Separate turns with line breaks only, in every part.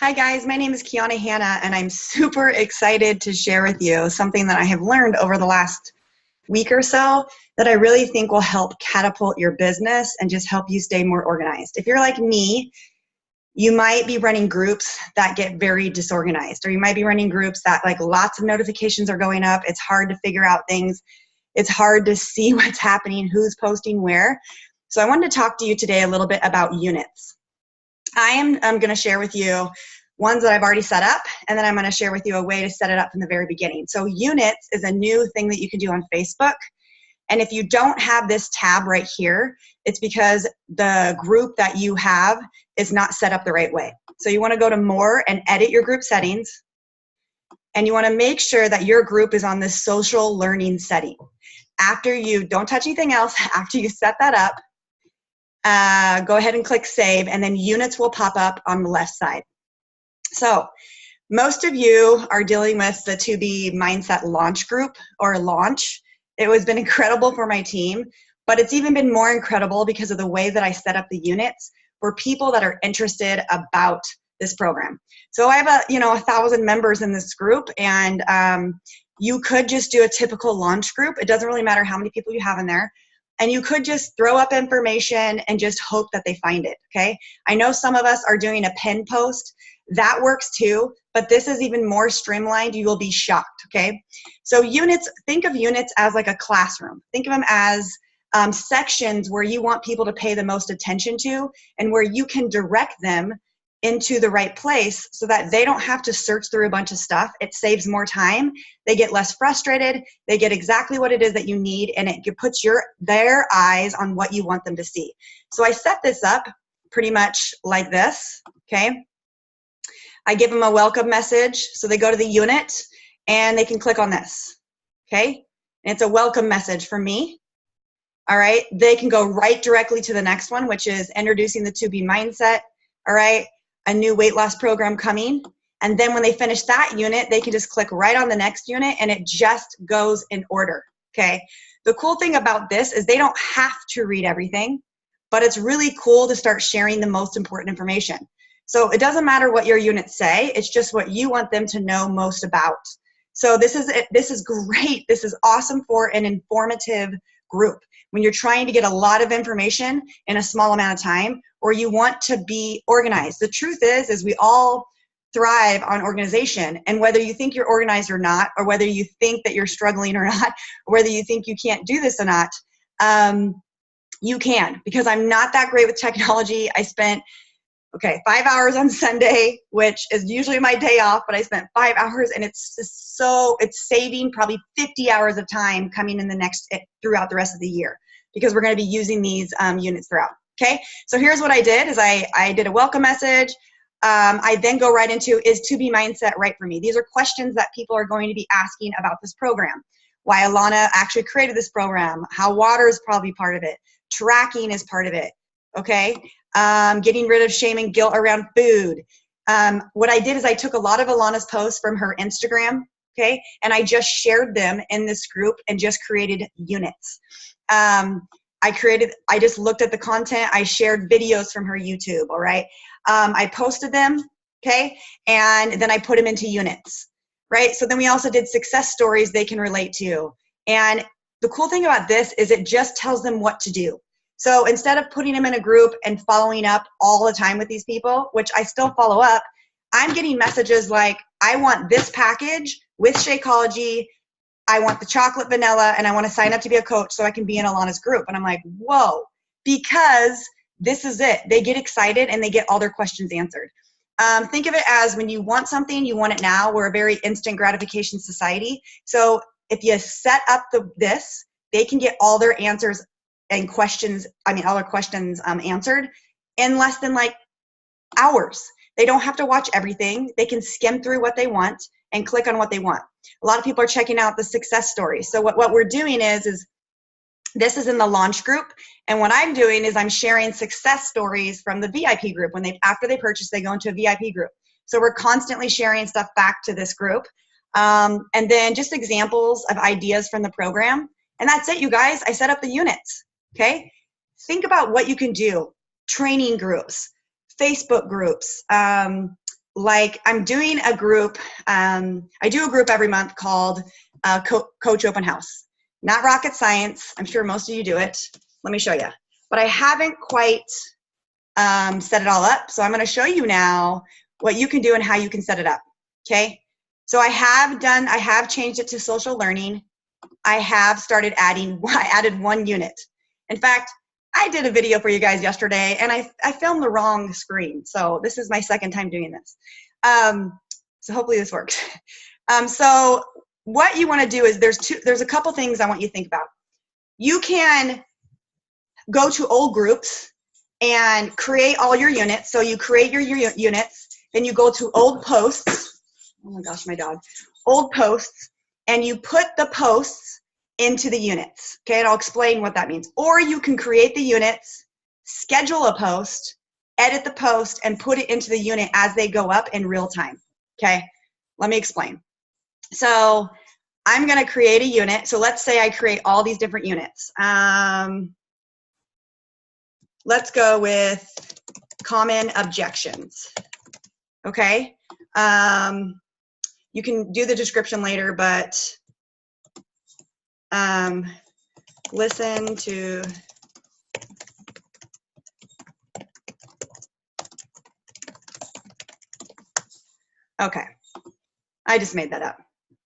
Hi guys, my name is Kiana Hanna and I'm super excited to share with you something that I have learned over the last week or so that I really think will help catapult your business and just help you stay more organized. If you're like me, you might be running groups that get very disorganized, or you might be running groups that like lots of notifications are going up. It's hard to figure out things. It's hard to see what's happening, who's posting where. So I wanted to talk to you today a little bit about units. I'm going to share with you ones that I've already set up, and then I'm going to share with you a way to set it up from the very beginning. So units is a new thing that you can do on Facebook. And if you don't have this tab right here, it's because the group that you have is not set up the right way. So you want to go to more and edit your group settings. And you want to make sure that your group is on this social learning setting. After you, don't touch anything else, after you set that up, go ahead and click save, and then units will pop up on the left side. So most of you are dealing with the To Be Mindset launch group or launch. It has been incredible for my team, but it's even been more incredible because of the way that I set up the units for people that are interested about this program. So I have 1,000 members in this group, and you could just do a typical launch group. It doesn't really matter how many people you have in there. And you could just throw up information and just hope that they find it, okay? I know some of us are doing a pin post. That works too, but this is even more streamlined. You will be shocked, okay? So units, think of units as like a classroom. Think of them as sections where you want people to pay the most attention to and where you can direct them into the right place so that they don't have to search through a bunch of stuff. It saves more time. They get less frustrated. They get exactly what it is that you need, and it puts their eyes on what you want them to see. So I set this up pretty much like this, okay? I give them a welcome message. So they go to the unit and they can click on this, okay? And it's a welcome message for me. All right, they can go right directly to the next one, which is introducing the To Be Mindset. All right, a new weight loss program coming. And then when they finish that unit, they can just click right on the next unit and it just goes in order, okay? The cool thing about this is they don't have to read everything, but it's really cool to start sharing the most important information. So it doesn't matter what your units say, it's just what you want them to know most about. So this is great. This is awesome for an informative group. When you're trying to get a lot of information in a small amount of time, or you want to be organized. The truth is we all thrive on organization. And whether you think you're organized or not, or whether you think that you're struggling or not, or whether you think you can't do this or not, you can, because I'm not that great with technology. I spent 5 hours on Sunday, which is usually my day off, but I spent 5 hours, and it's saving probably 50 hours of time coming in throughout the rest of the year, because we're going to be using these units throughout. Okay, so here's what I did is I did a welcome message. I then go right into, is To Be Mindset right for me? These are questions that people are going to be asking about this program. Why Alana actually created this program, how water is probably part of it, tracking is part of it, okay? Getting rid of shame and guilt around food. What I did is I took a lot of Alana's posts from her Instagram, okay? And I just shared them in this group and just created units. I just looked at the content. I shared videos from her YouTube, all right? I posted them, okay? And then I put them into units, right? So then we also did success stories they can relate to. And the cool thing about this is it just tells them what to do. So instead of putting them in a group and following up all the time with these people, which I still follow up, I'm getting messages like, I want this package with Shakeology, I want the chocolate vanilla, and I want to sign up to be a coach so I can be in Alana's group. And I'm like, whoa, because this is it. They get excited and they get all their questions answered. Think of it as when you want something, you want it now. We're a very instant gratification society. So if you set up this, they can get all their answers and questions, all their questions answered in less than like hours. They don't have to watch everything. They can skim through what they want and click on what they want. A lot of people are checking out the success stories. So what we're doing is this is in the launch group, and what I'm doing is I'm sharing success stories from the VIP group. After they purchase, they go into a VIP group. So we're constantly sharing stuff back to this group. And then just examples of ideas from the program. And that's it, you guys. I set up the units, okay? Think about what you can do. Training groups, Facebook groups, like I'm doing a group. I do a group every month called Coach Open House. Not rocket science. I'm sure most of you do it. Let me show you. But I haven't quite set it all up. So I'm going to show you now what you can do and how you can set it up. Okay. So I have changed it to social learning. I have started I added 1 unit. In fact, I did a video for you guys yesterday and I filmed the wrong screen. So this is my second time doing this. So hopefully this works. So what you want to do is there's a couple things I want you to think about. You can go to old groups and create all your units. So you create your units, then you go to old posts. Oh my gosh, my dog. Old posts, and you put the posts into the units. Okay, and I'll explain what that means. Or you can create the units, schedule a post, edit the post, and put it into the unit as they go up in real time. Okay, let me explain. So I'm going to create a unit. So let's say I create all these different units. Let's go with common objections. Okay. You can do the description later, but listen to okay. I just made that up.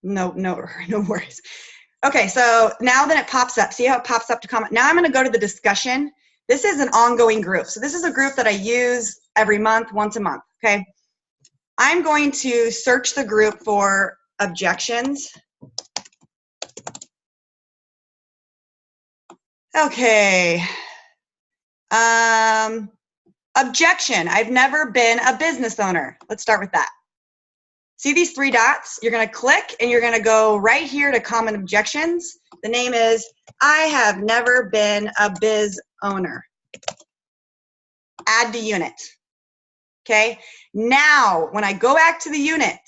No worries. Okay, so now that it pops up, see how it pops up to comment? Now I'm going to go to the discussion. This is an ongoing group. So this is a group that I use every month, once a month, okay? I'm going to search the group for objections. Okay. Objection, I've never been a business owner. Let's start with that. See these 3 dots? You're going to click and you're going to go right here to common objections. The name is, I have never been a biz owner. Add to unit. Okay. Now, when I go back to the unit,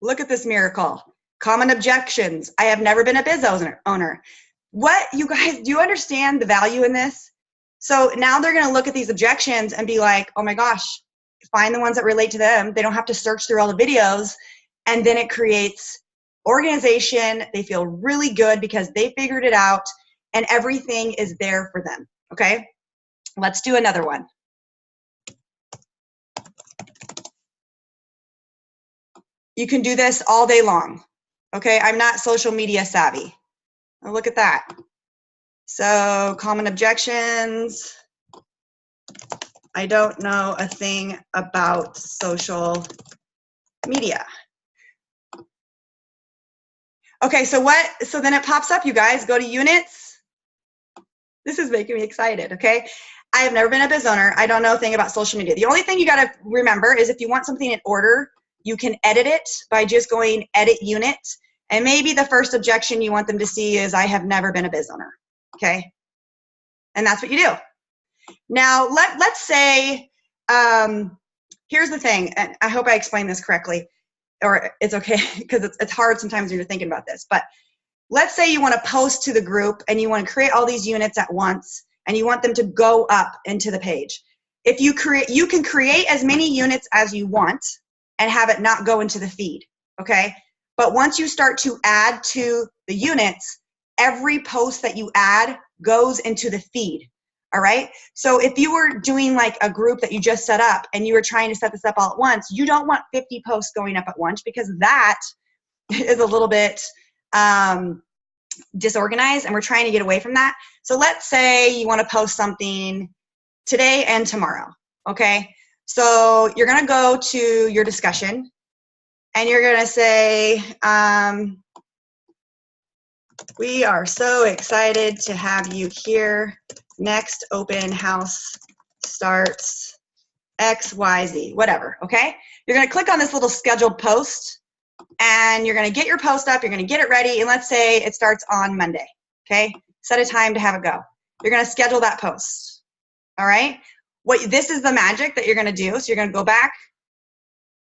look at this miracle. Common objections. I have never been a biz owner. What, you guys, do you understand the value in this? So now they're going to look at these objections and be like, oh my gosh, find the ones that relate to them. They don't have to search through all the videos. And then it creates organization. They feel really good because they figured it out and everything is there for them. Okay. Let's do another one. You can do this all day long. Okay. I'm not social media savvy. Oh, look at that. So common objections. I don't know a thing about social media. Okay, so then it pops up, you guys. Go to units. This is making me excited, okay? I have never been a biz owner. I don't know a thing about social media. The only thing you got to remember is if you want something in order, you can edit it by just going edit unit. And maybe the first objection you want them to see is I have never been a biz owner, okay? And that's what you do. Now, let's say, here's the thing, and I hope I explained this correctly, or it's okay, because it's hard sometimes when you're thinking about this, but let's say you want to post to the group and you want to create all these units at once and you want them to go up into the page. If you can create as many units as you want and have it not go into the feed, okay? But once you start to add to the units, every post that you add goes into the feed. All right. So if you were doing like a group that you just set up and you were trying to set this up all at once, you don't want 50 posts going up at once because that is a little bit disorganized and we're trying to get away from that. So let's say you want to post something today and tomorrow. Okay. So you're going to go to your discussion and you're going to say, we are so excited to have you here. Next open house starts XYZ, whatever, okay? You're going to click on this little scheduled post and you're going to get your post up, you're going to get it ready, and let's say it starts on Monday, okay? Set a time to have it go. You're going to schedule that post, all right? This is the magic that you're going to do. So you're going to go back.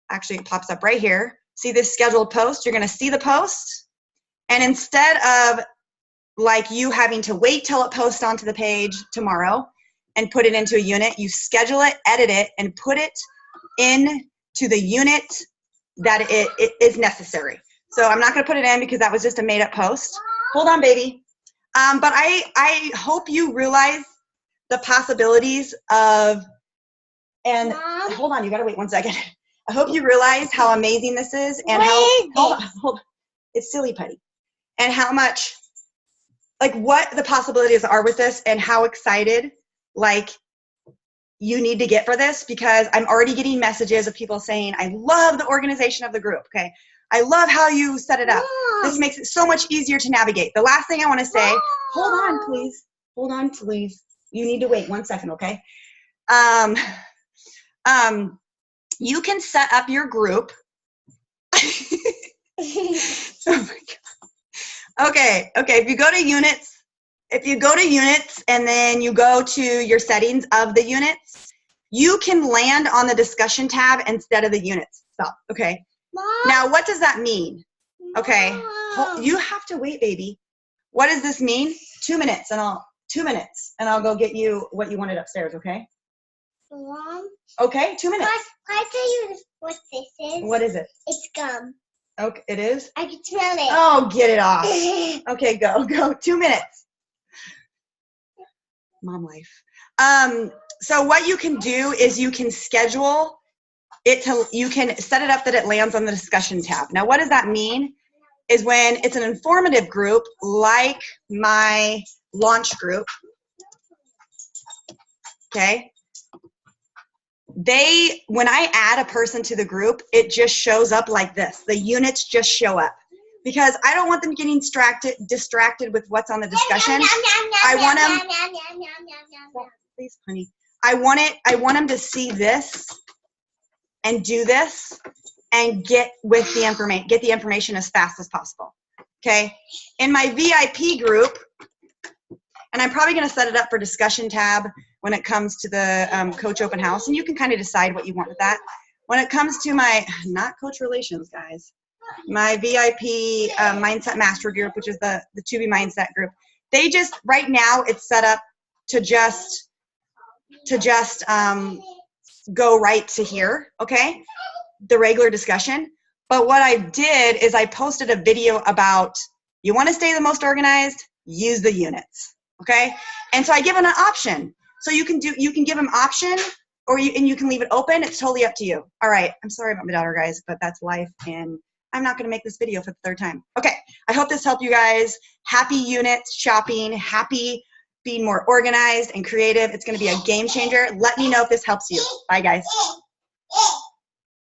Actually, it pops up right here. See this scheduled post? You're going to see the post, and instead of like you having to wait till it posts onto the page tomorrow and put it into a unit, you schedule it, edit it, and put it into the unit that it is necessary. So I'm not going to put it in because that was just a made-up post. Hold on, baby. But I hope you realize the possibilities of, and Mom? Hold on, you got to wait 1 second. I hope you realize how amazing this is and hold on, it's silly putty. And how much, like what the possibilities are with this and how excited, like, you need to get for this, because I'm already getting messages of people saying, I love the organization of the group, okay? I love how you set it up. This makes it so much easier to navigate. The last thing I want to say, hold on, please. Hold on, please. You need to wait 1 second, okay? You can set up your group. Oh my God. Okay, if you go to units, and then you go to your settings of the units, you can land on the discussion tab instead of the units. Stop, okay? Mom? Now, what does that mean? Okay, you have to wait, baby. What does this mean? 2 minutes, and I'll go get you what you wanted upstairs, okay?
Mom?
Okay, 2 minutes.
Can I tell you what this is?
What is it?
It's gum.
Okay, it is?
I can smell it.
Oh, get it off. Okay, go. 2 minutes. Mom life. So what you can do is you can schedule it you can set it up that it lands on the discussion tab. Now, what does that mean? Is when it's an informative group like my launch group, okay? When I add a person to the group, it just shows up like this. The units just show up. Because I don't want them getting distracted with what's on the discussion. I want them, please, honey. I want them to see this and do this and get the information as fast as possible. Okay? In my VIP group, and I'm probably going to set it up for discussion tab when it comes to the coach open house, and you can kind of decide what you want with that. When it comes to my, not coach relations, guys, my VIP mindset master group, which is the 2B mindset group, they just, right now it's set up to just go right to here, okay? The regular discussion. But what I did is I posted a video about, you want to stay the most organized, use the units, okay? And so I give them an option. So you can give them option, and you can leave it open. It's totally up to you. All right, I'm sorry about my daughter, guys, but that's life, and I'm not going to make this video for the 3rd time. Okay, I hope this helped you guys. Happy units shopping, happy being more organized and creative. It's going to be a game changer. Let me know if this helps you. Bye, guys.